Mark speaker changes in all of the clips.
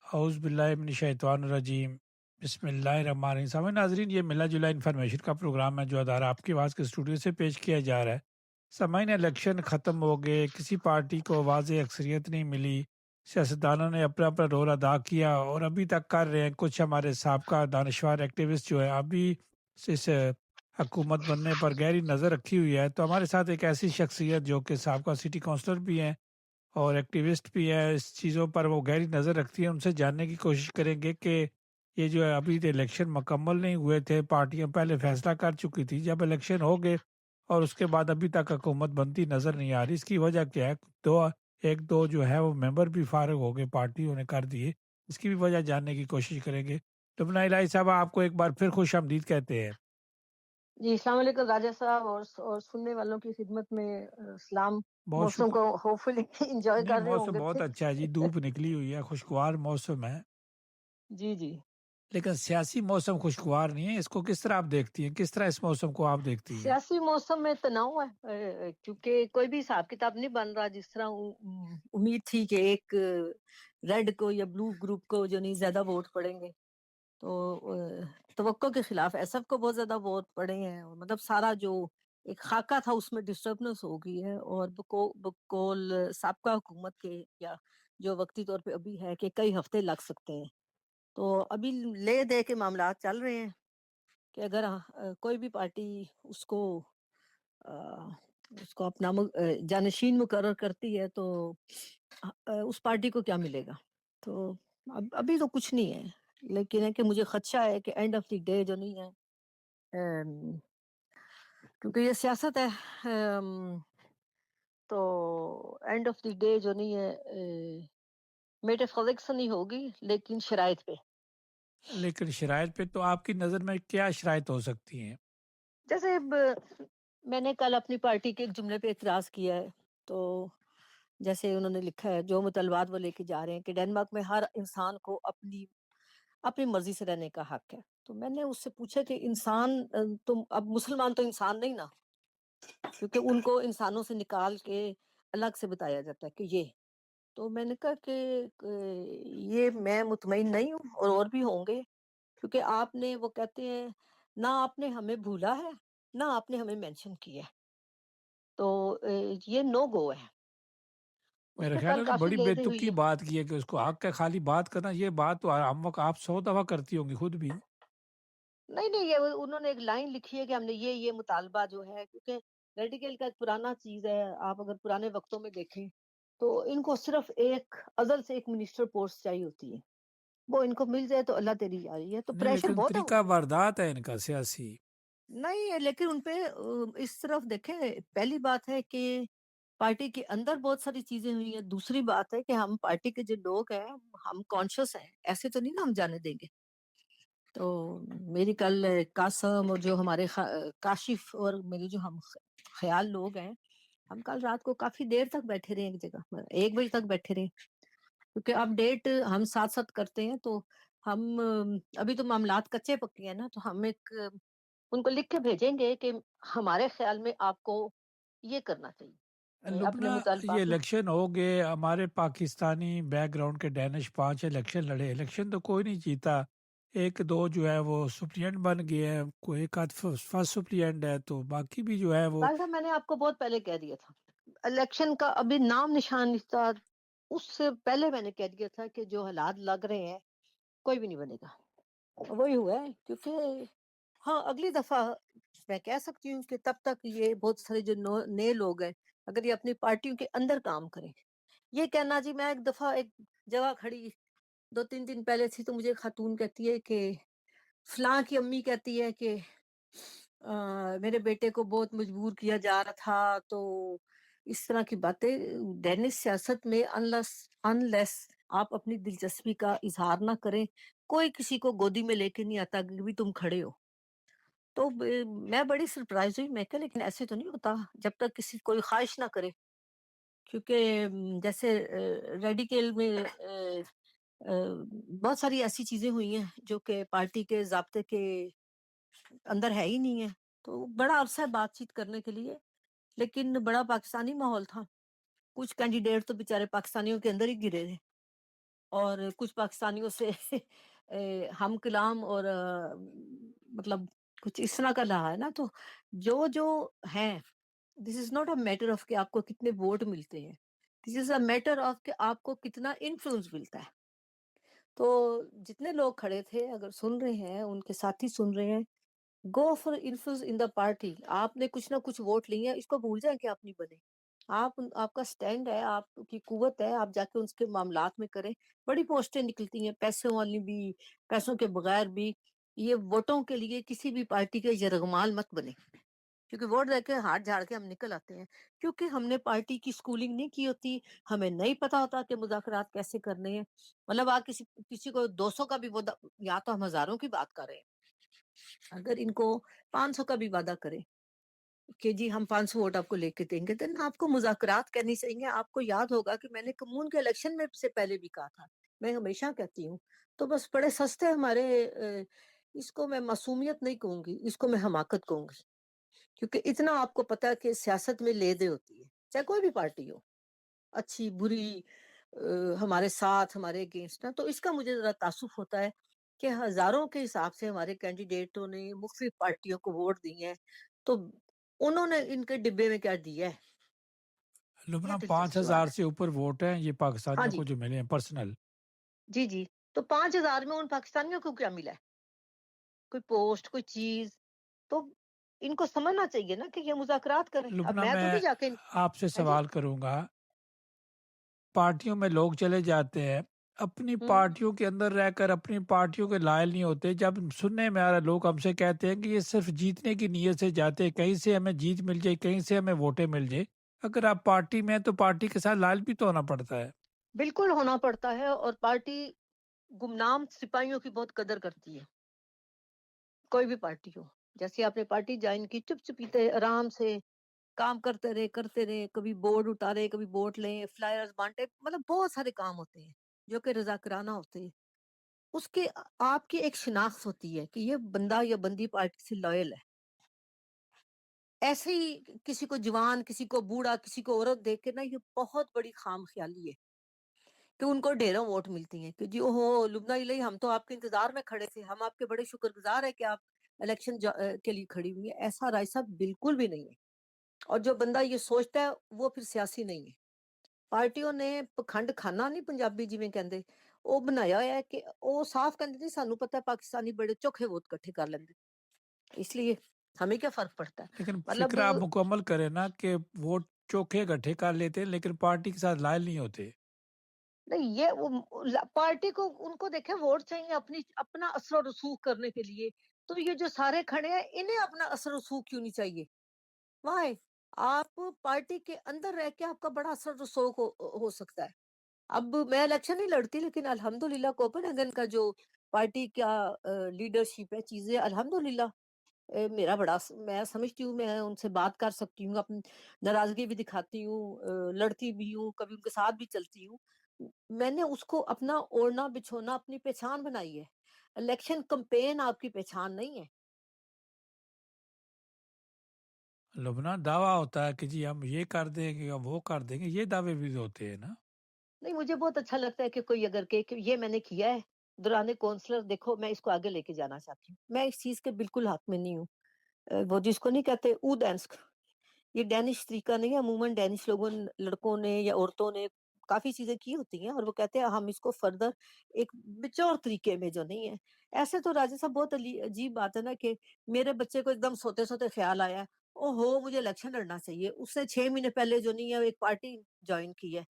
Speaker 1: اعوذ باللہ من الشیطان الرجیم، بسم اللہ الرحمن الرحیم۔ سامعین ناظرین، یہ ملا جلا انفارمیشن کا پروگرام ہے جو ادارہ آپ کی آواز کے اسٹوڈیو سے پیش کیا جا رہا ہے۔ سامعین، الیکشن ختم ہو گئے، کسی پارٹی کو واضح اکثریت نہیں ملی، سیاستدانوں نے اپنا اپنا رول ادا کیا اور ابھی تک کر رہے ہیں۔ کچھ ہمارے سابقہ دانشور ایکٹیوسٹ جو ہے ابھی اس حکومت بننے پر گہری نظر رکھی ہوئی ہے، تو ہمارے ساتھ ایک ایسی شخصیت جو کہ سابقہ سٹی کونسلر بھی ہیں اور ایکٹیوسٹ بھی ہے، اس چیزوں پر وہ گہری نظر رکھتی ہے، ان سے جاننے کی کوشش کریں گے کہ یہ جو ہے ابھی الیکشن مکمل نہیں ہوئے تھے، پارٹیاں پہلے فیصلہ کر چکی تھی، جب الیکشن ہو گئے اور اس کے بعد ابھی تک حکومت بنتی نظر نہیں آ رہی، اس کی وجہ کیا ہے؟ ایک دو جو ہے وہ ممبر بھی فارغ ہو گئے، پارٹیوں نے کر دیے، اس کی بھی وجہ جاننے کی کوشش کریں گے۔ لبنہ الہی صاحب، آپ کو ایک بار پھر خوش آمدید کہتے ہیں۔
Speaker 2: جی السلام علیکم راجہ صاحب اور سننے والوں کی خدمت میں سلام۔
Speaker 1: بہت
Speaker 2: موسم
Speaker 1: شکر۔
Speaker 2: کو ہوپ فلی انجوائے
Speaker 1: نہیں،
Speaker 2: کر رہے ہوں
Speaker 1: موسم
Speaker 2: گے
Speaker 1: بہت اچھا ہے جی،
Speaker 2: پھر۔
Speaker 1: دھوپ نکلی ہوئی ہے، خوشگوار موسم ہے،
Speaker 2: جی
Speaker 1: لیکن سیاسی موسم خوشگوار نہیں ہے۔ اس کو کس طرح آپ دیکھتی ہیں؟ کس طرح اس موسم کو آپ دیکھتی ہیں؟
Speaker 2: سیاسی موسم میں تناؤ ہے، کیونکہ کوئی بھی حساب کتاب نہیں بن رہا جس طرح امید تھی کہ ایک ریڈ کو یا بلو گروپ کو جو نہیں زیادہ ووٹ پڑیں گے، تو توقع کے خلاف ایس ایف کو بہت زیادہ ووٹ پڑے ہیں، مطلب سارا جو ایک خاکہ تھا اس میں ڈسٹربنس ہو گئی ہے، اور بقول سابقہ حکومت کے یا جو وقتی طور پہ ابھی ہے کہ کئی ہفتے لگ سکتے ہیں۔ تو ابھی لے دے کے معاملات چل رہے ہیں کہ اگر کوئی بھی پارٹی اس کو اپنا جانشین مقرر کرتی ہے تو اس پارٹی کو کیا ملے گا؟ تو ابھی تو کچھ نہیں ہے، لیکن ہے کہ مجھے خدشہ ہے کہ اینڈ آف دی ڈے جو نہیں ہے، کیونکہ یہ سیاست ہے، تو اینڈ آف دی ڈے جو نہیں ہے میٹافزکس نہیں ہوگی لیکن شرائط پہ۔
Speaker 1: لیکن شرائط پہ تو آپ کی نظر میں کیا شرائط ہو سکتی ہیں؟
Speaker 2: جیسے میں نے کل اپنی پارٹی کے ایک جملے پہ اعتراض کیا ہے، تو جیسے انہوں نے لکھا ہے جو مطالبات وہ لے کے جا رہے ہیں کہ ڈینمارک میں ہر انسان کو اپنی مرضی سے رہنے کا حق ہے۔ تو میں نے اس سے پوچھا کہ انسان، تم اب مسلمان تو انسان نہیں نا، کیونکہ ان کو انسانوں سے نکال کے الگ سے بتایا جاتا ہے کہ یہ۔ تو میں نے کہا کہ یہ میں مطمئن نہیں ہوں اور بھی ہوں گے، کیونکہ آپ نے، وہ کہتے ہیں، نہ آپ نے ہمیں بھولا ہے نہ آپ نے ہمیں مینشن کیا ہے، تو یہ نو گو ہے۔ اس
Speaker 1: میرے
Speaker 2: پہ
Speaker 1: خیال
Speaker 2: کل
Speaker 1: ہے
Speaker 2: کافی
Speaker 1: بڑی
Speaker 2: لے دے ہوئی
Speaker 1: بےتکی
Speaker 2: ہے۔
Speaker 1: بات کی ہے کہ اس کو حق ہے خالی بات کرنا، یہ بات تو ہم وقت آپ 100 دفعہ کرتی ہوں گی خود بھی۔
Speaker 2: نہیں یہ انہوں نے ایک لائن لکھی ہے کہ ہم نے یہ مطالبہ جو ہے، کیونکہ ریڈیکل کا ایک پرانا چیز ہے، آپ اگر پرانے وقتوں میں دیکھیں تو ان کو صرف ایک ازل سے ایک منسٹر پوسٹ چاہیے ہوتی ہے، وہ ان کو مل جائے تو اللہ تیری یاری ہے، تو
Speaker 1: نہیں،
Speaker 2: پریشر
Speaker 1: لیکن
Speaker 2: بہت ہے ان
Speaker 1: طریقہ
Speaker 2: پہ۔
Speaker 1: واردات ہے ان کا سیاسی۔
Speaker 2: نہیں لیکن ان پہ اس طرف دیکھیں، پہلی بات ہے کہ پارٹی کے اندر بہت ساری چیزیں ہوئی ہیں، دوسری بات ہے کہ ہم پارٹی کے جو لوگ ہیں ہم کانشیس ہیں، ایسے تو نہیں نا ہم جانے دیں گے۔ تو میری کل قاسم اور جو ہمارے کاشف اور میرے جو ہم خیال لوگ ہیں، ہم کل رات کو کافی دیر تک بیٹھے رہے ایک جگہ، 1 بجے تک بیٹھے رہے، کیونکہ اپ ڈیٹ ہم ساتھ ساتھ کرتے ہیں، تو ہم ابھی تو معاملات کچے پکے ہیں نا، تو ہم ایک ان کو لکھ کے بھیجیں گے کہ ہمارے خیال میں آپ کو یہ کرنا چاہیے
Speaker 1: لبنہ،
Speaker 2: اپنے
Speaker 1: یہ
Speaker 2: مطالبات میں۔
Speaker 1: الیکشن ہو گئے، ہمارے پاکستانی بیک گراؤنڈ کے ڈینش 5 الیکشن لڑے، الیکشن تو کوئی نہیں جیتا، ایک دو جو ہے وہ سپلینٹ بن گئے ہیں، کوئی ایک آدھ فرسٹ سپلینٹ ہے، تو باقی بھی جو ہے وہ۔
Speaker 2: بھائی صاحب میں نے آپ کو بہت پہلے کہہ دیا تھا، الیکشن کا ابھی نام نشان نہیں تھا، اس سے پہلے میں نے کہہ دیا تھا کہ جو حالات لگ رہے ہیں کوئی بھی نہیں بنے گا، وہی ہوا ہے۔ کیونکہ ہاں اگلی دفعہ میں کہہ سکتی ہوں کہ تب تک یہ بہت سارے جو نئے لوگ ہیں اگر یہ اپنی پارٹیوں کے اندر کام کریں، یہ کہنا جی، میں ایک دفعہ ایک جگہ کھڑی 2-3 دن پہلے تھی، تو مجھے خاتون کہتی ہے کہ فلاں کی امی کہتی ہے کہ میرے بیٹے کو بہت مجبور کیا جا رہا تھا، تو اس طرح کی باتیں ڈینش سیاست میں انلیس آپ اپنی دلچسپی کا اظہار نہ کریں، کوئی کسی کو گودی میں لے کے نہیں آتا کہ بھی تم کھڑے ہو۔ تو میں بڑی سرپرائز ہوئی، میں کہ لیکن ایسے تو نہیں ہوتا جب تک کسی کوئی خواہش نہ کرے، کیونکہ جیسے ریڈیکل میں بہت ساری ایسی چیزیں ہوئی ہیں جو کہ پارٹی کے ضابطے کے اندر ہے ہی نہیں ہے، تو بڑا عرصہ ہے بات چیت کرنے کے لیے، لیکن بڑا پاکستانی ماحول تھا، کچھ کینڈیڈیٹ تو بیچارے پاکستانیوں کے اندر ہی گرے تھے، اور کچھ پاکستانیوں سے ہم کلام اور مطلب کچھ اس طرح کا رہا ہے نا. تو جو ہیں، this is not a matter of کہ آپ کو کتنے ووٹ ملتے ہیں، this is a matter of کہ آپ کو کتنا انفلوئنس ملتا ہے. تو جتنے لوگ کھڑے تھے اگر سن رہے ہیں، ان کے ساتھی سن رہے ہیں، go for influence in the party. آپ نے کچھ نہ کچھ ووٹ لیے ہیں، اس کو بھول جائیں کہ آپ نہیں بنے. آپ کا سٹینڈ ہے، آپ کی قوت ہے، آپ جا کے ان کے معاملات میں کریں. بڑی پوسٹیں نکلتی ہیں، پیسوں والی بھی، پیسوں کے بغیر بھی. یہ ووٹوں کے لیے کسی بھی پارٹی کے یرغمال مت بنے، کیونکہ ووٹ دے کے ہاتھ جھاڑ کے ہم نکل آتے ہیں، کیونکہ ہم نے پارٹی کی سکولنگ نہیں کی ہوتی. ہمیں نہیں پتا ہوتا کہ مذاکرات کیسے کرنے ہیں. مطلب آپ کسی کو 200 کا بھی یا تو ہم ہزاروں کی بات کر رہے ہیں، اگر ان کو 500 کا بھی وعدہ کریں کہ جی ہم 500 ووٹ آپ کو لے کے دیں گے، دن آپ کو مذاکرات کرنی چاہیے. آپ کو یاد ہوگا کہ میں نے کمون کے الیکشن میں سے پہلے بھی کہا تھا، میں ہمیشہ کہتی ہوں. تو بس بڑے سستے ہمارے اس کو میں معصومیت نہیں کہوں گی، اس کو میں حماقت کہوں گی، کیونکہ اتنا آپ کو پتا ہے کہ سیاست میں لے دے ہوتی ہے، چاہے کوئی بھی پارٹی ہو، اچھی بری، ہمارے ساتھ ہمارے اگینسٹ. تو اس کا مجھے ذرا تعصب ہوتا ہے کہ ہزاروں کے حساب سے ہمارے کینڈیڈیٹوں نے مختلف پارٹیوں کو ووٹ دیے ہیں، تو انہوں نے ان کے ڈبے میں کیا دیا ہے. یہ
Speaker 1: لبنہ
Speaker 2: دلچسپ
Speaker 1: پانچ
Speaker 2: سوال
Speaker 1: ہزار
Speaker 2: ہے.
Speaker 1: سے اوپر ووٹ ہیں یہ
Speaker 2: ہاں
Speaker 1: پاکستانیوں
Speaker 2: جی،
Speaker 1: کو جو ملے ہیں پرسنل.
Speaker 2: جی جی. تو 5,000 میں ان پاکستانیوں کو کیا ملا ہے؟ کوئی پوسٹ، کوئی چیز. تو ان کو سمجھنا چاہیے نا کہ یہ مذاکرات کریں. اب
Speaker 1: لبنہ
Speaker 2: میں تو
Speaker 1: میں
Speaker 2: نہیں جا کے.
Speaker 1: آپ سے
Speaker 2: ہاں جی.
Speaker 1: سوال کروں گا، پارٹیوں میں لوگ چلے جاتے ہیں، اپنی پارٹیوں کے اندر رہ کر اپنی پارٹیوں کے لائل نہیں ہوتے. جب سننے میں آ رہا لوگ ہم سے کہتے ہیں کہ یہ صرف جیتنے کی نیت سے جاتے ہیں، کہیں سے ہمیں جیت مل جائے، کہیں سے ہمیں ووٹیں مل جائے. اگر آپ پارٹی میں ہیں تو پارٹی کے ساتھ لائل بھی تو ہونا پڑتا ہے.
Speaker 2: بالکل ہونا پڑتا ہے، اور پارٹی گمنام سپاہیوں کی بہت قدر کرتی ہے، کوئی بھی پارٹی ہو. جیسے آپ نے پارٹی جوائن کی، چپ چپیتے آرام سے کام کرتے رہے، کبھی بورڈ اتارے، کبھی ووٹ لیں، فلائرز بانٹے، مطلب بہت سارے کام ہوتے ہیں جو کہ رضاکرانہ ہوتے ہیں. اس کے آپ کی ایک شناخت ہوتی ہے کہ یہ بندہ یا بندی پارٹی سے لائل ہے. ایسے ہی کسی کو جوان، کسی کو بوڑھا، کسی کو عورت دیکھ کے نا، یہ بہت بڑی خام خیالی ہے کہ ان کو ڈھیروں ووٹ ملتی ہیں کہ جی اوہو لبنہ الہی، ہم تو آپ کے انتظار میں کھڑے تھے، ہم آپ کے بڑے شکر گزار ہیں کہ آپ الیکشن کے لیے کھڑی ہوئی ہیں. ایسا رائے صاحب بالکل بھی نہیں ہے. اور جو بندہ یہ سوچتا ہے وہ پھر سیاسی نہیں ہے. پارٹیوں نے پکھنڈ کھانا نہیں، پنجابی جی میں کہندے، وہ بنایا ہوا ہے کہ وہ صاف کہندے نہیں سانو پتہ ہے پاکستانی بڑے چوکھے ووٹ کٹھے کر لیندے، اس لیے ہمیں کیا فرق پڑتا ہے.
Speaker 1: لیکن
Speaker 2: مطلب
Speaker 1: فکر آپ مکمل کریں نا کہ ووٹ چوکھے گٹھے کر لیتے ہیں لیکن پارٹی کے ساتھ لائل نہیں ہوتے.
Speaker 2: نہیں، یہ پارٹی کو ان کو دیکھیں ووٹ چاہیے اپنا اثر و رسوخ کرنے کے لیے. تو یہ جو سارے کھڑے ہیں انہیں اپنا اثر و رسوخ کیوں نہیں چاہیے؟ وائی آپ پارٹی کے اندر رہ کے آپ کا بڑا اثر و رسوخ ہو سکتا ہے. اب میں الیکشن نہیں لڑتی، لیکن الحمدللہ کوپن ہیگن کا جو پارٹی کا لیڈرشپ ہے، چیزیں الحمدللہ میرا بڑا میں سمجھتی ہوں، میں ان سے بات کر سکتی ہوں، اپنی ناراضگی بھی دکھاتی ہوں، لڑتی بھی ہوں، کبھی ان کے ساتھ بھی چلتی ہوں. میں نے اس کو اپنا اوڑھنا بچھونا اپنی پہچان بنائی ہے. الیکشن کمپین آپ کی پہچان نہیں ہے.
Speaker 1: لبنہ دعویٰ ہوتا ہے کہ جی ہم یہ کر دیں گے، ہم وہ کر دیں گے، یہ دعوے بھی ہوتے ہیں نا.
Speaker 2: نہیں، مجھے بہت اچھا لگتا ہے کہ کوئی اگر کہ یہ میں نے کیا ہے دوران کونسلر، دیکھو میں اس کو آگے لے کے جانا چاہتی ہوں. میں اس چیز کے بالکل حق میں نہیں ہوں. وہ جس کو نہیں کہتے او ڈینسک، یہ ڈینش طریقہ نہیں ہے. عموماً ڈینش لوگوں لڑکوں نے یا عورتوں نے کافی چیزیں کی ہوتی ہیں، اور وہ کہتے ہیں ہم اس کو فردر ایک بچور طریقے میں جو نہیں ہے. ایسے تو راجہ صاحب بہت عجیب بات ہے نا کہ میرے بچے کو ایک دم سوتے سوتے خیال آیا او ہو مجھے الیکشن لڑنا چاہیے، اس نے 6 مہینے پہلے جو نہیں ہے ایک پارٹی جوائن کی ہے.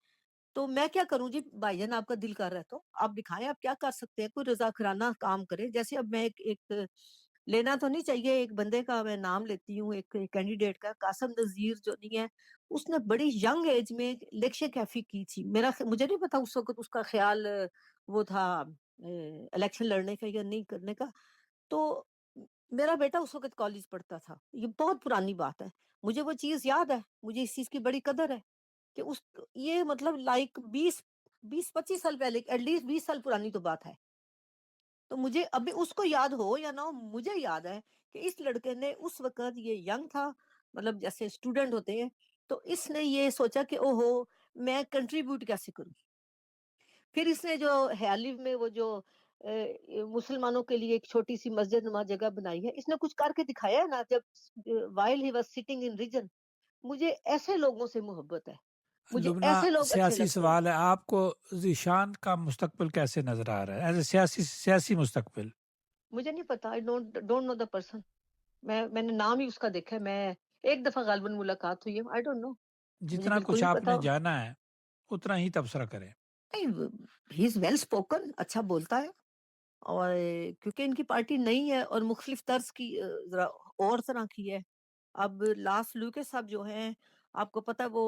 Speaker 2: تو میں کیا کروں جی؟ بھائی جان آپ کا دل کر رہا ہے تو آپ دکھائیں آپ کیا کر سکتے ہیں، کوئی رضاکارانہ کام کرے. جیسے اب میں ایک لینا تو نہیں چاہیے، ایک بندے کا میں نام لیتی ہوں، ایک کینڈیڈیٹ کا، قاسم نذیر جو نہیں ہے، اس نے بڑی ینگ ایج میں الیکشن کیفی کی تھی. مجھے نہیں پتا اس وقت اس کا خیال وہ تھا الیکشن لڑنے کا یا نہیں کرنے کا. تو میرا بیٹا اس وقت کالج پڑھتا تھا، یہ بہت پرانی بات ہے، مجھے وہ چیز یاد ہے، مجھے اس چیز کی بڑی قدر ہے کہ یہ مطلب لائک 20-25 سال پہلے، ایٹ لیسٹ 20 سال پرانی تو بات ہے. تو مجھے ابھی اس کو یاد ہو یا نہ ہو، مجھے یاد ہے کہ اس لڑکے نے اس وقت، یہ ینگ تھا، مطلب جیسے اسٹوڈنٹ ہوتے ہیں، تو اس نے یہ سوچا کہ او ہو میں کنٹریبیوٹ کیسے کروں. پھر اس نے جو حیالیو میں وہ جو مسلمانوں کے لیے ایک چھوٹی سی مسجد نما جگہ بنائی ہے، اس نے کچھ کر کے دکھایا ہے نا. جب while he was sitting in region, مجھے ایسے لوگوں سے محبت ہے، مجھے
Speaker 1: لبنہ
Speaker 2: ایسے لوگ اچھے
Speaker 1: سیاسی
Speaker 2: لگتے ہیں.
Speaker 1: سوال ہے، آپ کو ذیشان کا مستقبل کیسے نظر آ رہا ہے ایز اے سیاسی مستقبل؟
Speaker 2: مجھے نہیں پتا، I don't know the person. میں نے نام ہی اس کا دیکھا ہے، میں ایک دفعہ غالباً ملاقات ہوئی ہے، آئی ڈونٹ نو، مجھے
Speaker 1: جتنا
Speaker 2: بالکل
Speaker 1: کچھ
Speaker 2: نہیں
Speaker 1: آپ
Speaker 2: پتا.
Speaker 1: نے جانا ہے اتنا ہی تبصرہ کریں.
Speaker 2: ہی از ویل اسپوکن، اچھا بولتا ہے، اور کیونکہ ان کی پارٹی نئی ہے اور مختلف طرز کی ذرا اور طرح کی ہے. اب لاس لوکس صاحب جو ہیں، آپ کو پتا وہ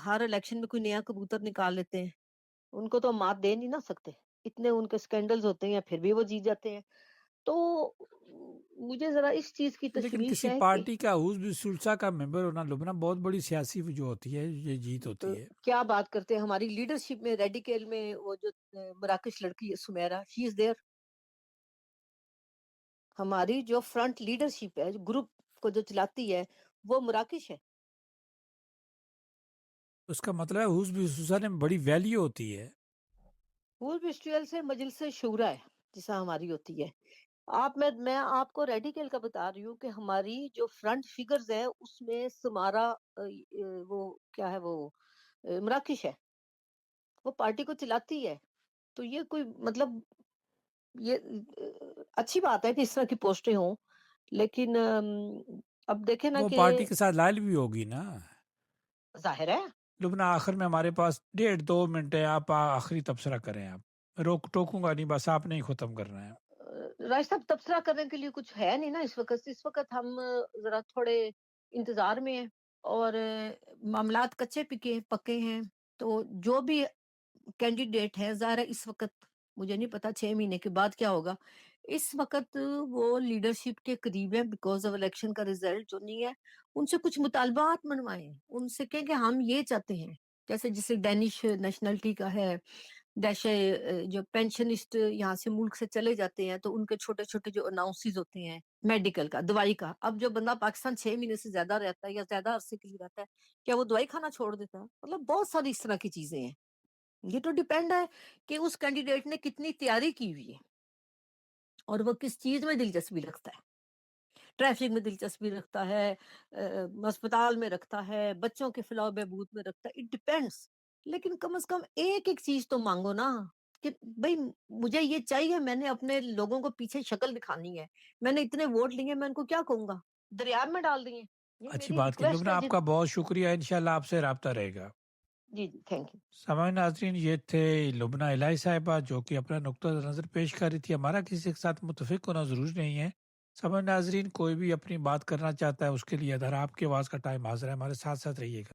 Speaker 2: ہر الیکشن میں کوئی نیا کبوتر نکال لیتے ہیں، ان کو تو ہم مات دے نہیں نہ سکتے، اتنے ان کے سکینڈلز ہوتے ہیں پھر بھی وہ جیت جاتے ہیں. تو مجھے ذرا اس چیز کی
Speaker 1: لیکن
Speaker 2: تشویش
Speaker 1: کسی
Speaker 2: ہے کہ
Speaker 1: پارٹی کا حزب سلسلہ کا ممبر ہونا لبنہ بہت بڑی سیاسی جو ہوتی ہے یہ جیت
Speaker 2: تو
Speaker 1: ہوتی ہے.
Speaker 2: کیا بات کرتے ہیں، ہماری لیڈرشپ میں ریڈیکل میں وہ جو مراکش لڑکی ہے سمیرا، شی از دیئر. ہماری جو فرنٹ لیڈرشپ ہے، جو گروپ کو جو چلاتی ہے، وہ مراکش ہے.
Speaker 1: اس کا مطلب ہے حزب سلسلہ میں بڑی ویلیو ہوتی ہے.
Speaker 2: حزب اسٹریل سے مجلس شورا ہے جیسا ہماری ہوتی ہے. میں آپ کو ریڈیکل کا بتا رہی ہوں کہ ہماری جو فرنٹ فگرز ہیں اس میں سمارا وہ کیا ہے، وہ مراکش ہے، وہ پارٹی کو چلاتی ہے. تو یہ کوئی مطلب یہ اچھی بات ہے کہ اس طرح کی پوسٹیں ہوں، لیکن اب دیکھیں نا
Speaker 1: وہ
Speaker 2: کہ
Speaker 1: پارٹی کے ساتھ لائل بھی ہوگی نا.
Speaker 2: ظاہر ہے.
Speaker 1: لبنہ آخر میں ہمارے پاس 1.5-2 منٹ ہے، آپ آخری تبصرہ کریں. آپ ٹوکوں گا نہیں، بس آپ نے ہی ختم کرنا ہے.
Speaker 2: راج صاحب تبصرہ کرنے کے لیے کچھ ہے نہیں نا اس وقت ہم ذرا تھوڑے انتظار میں ہیں اور معاملات کچے پکے ہیں. تو جو بھی کینڈیڈیٹ ہے، ظاہر ہے اس وقت مجھے نہیں پتا 6 مہینے کے بعد کیا ہوگا. اس وقت وہ لیڈرشپ کے قریب ہے بیکاز آف الیکشن کا ریزلٹ جو نہیں ہے. ان سے کچھ مطالبات منوائیں، ان سے کہیں کہ ہم یہ چاہتے ہیں، جیسے جسے ڈینش نیشنلٹی کا ہے، جیسے جو پینشنسٹ یہاں سے ملک سے چلے جاتے ہیں تو ان کے چھوٹے چھوٹے جو اناؤنسز ہوتے ہیں میڈیکل کا، دوائی کا. اب جو بندہ پاکستان 6 مہینے سے زیادہ رہتا ہے یا زیادہ عرصے کے لیے رہتا ہے، کیا وہ دوائی کھانا چھوڑ دیتا ہے؟ مطلب بہت ساری اس طرح کی چیزیں ہیں. یہ تو ڈیپینڈ ہے کہ اس کینڈیڈیٹ نے کتنی تیاری کی ہوئی ہے اور وہ کس چیز میں دلچسپی رکھتا ہے. ٹریفک میں دلچسپی رکھتا ہے، ہسپتال میں رکھتا ہے، بچوں کے فلاح و بہبود میں رکھتا ہے. It depends. لیکن کم از کم ایک چیز تو مانگو نا کہ بھئی مجھے یہ چاہیے، میں نے اپنے لوگوں کو پیچھے شکل دکھانی ہے، میں نے اتنے ووٹ لیے، میں ان کو کیا کہوں گا، دریا میں ڈال دیے. یہ
Speaker 1: اچھی
Speaker 2: میری
Speaker 1: بات کی
Speaker 2: ریکویسٹ
Speaker 1: لبنہ،
Speaker 2: ہے.
Speaker 1: آپ
Speaker 2: جی
Speaker 1: کا بہت شکریہ، انشاءاللہ آپ سے رابطہ رہے گا.
Speaker 2: جی تھینک یو.
Speaker 1: سامعین ناظرین، یہ تھے لبنہ الہی صاحبہ جو کہ اپنا نقطہ نظر پیش کر رہی تھی. ہمارا کسی کے ساتھ متفق ہونا ضروری نہیں ہے. سامعین ناظرین، کوئی بھی اپنی بات کرنا چاہتا ہے اس کے لیے ادھر آپ کے آواز کا ٹائم حاضر ہے. ہمارے ساتھ ساتھ رہیے گا.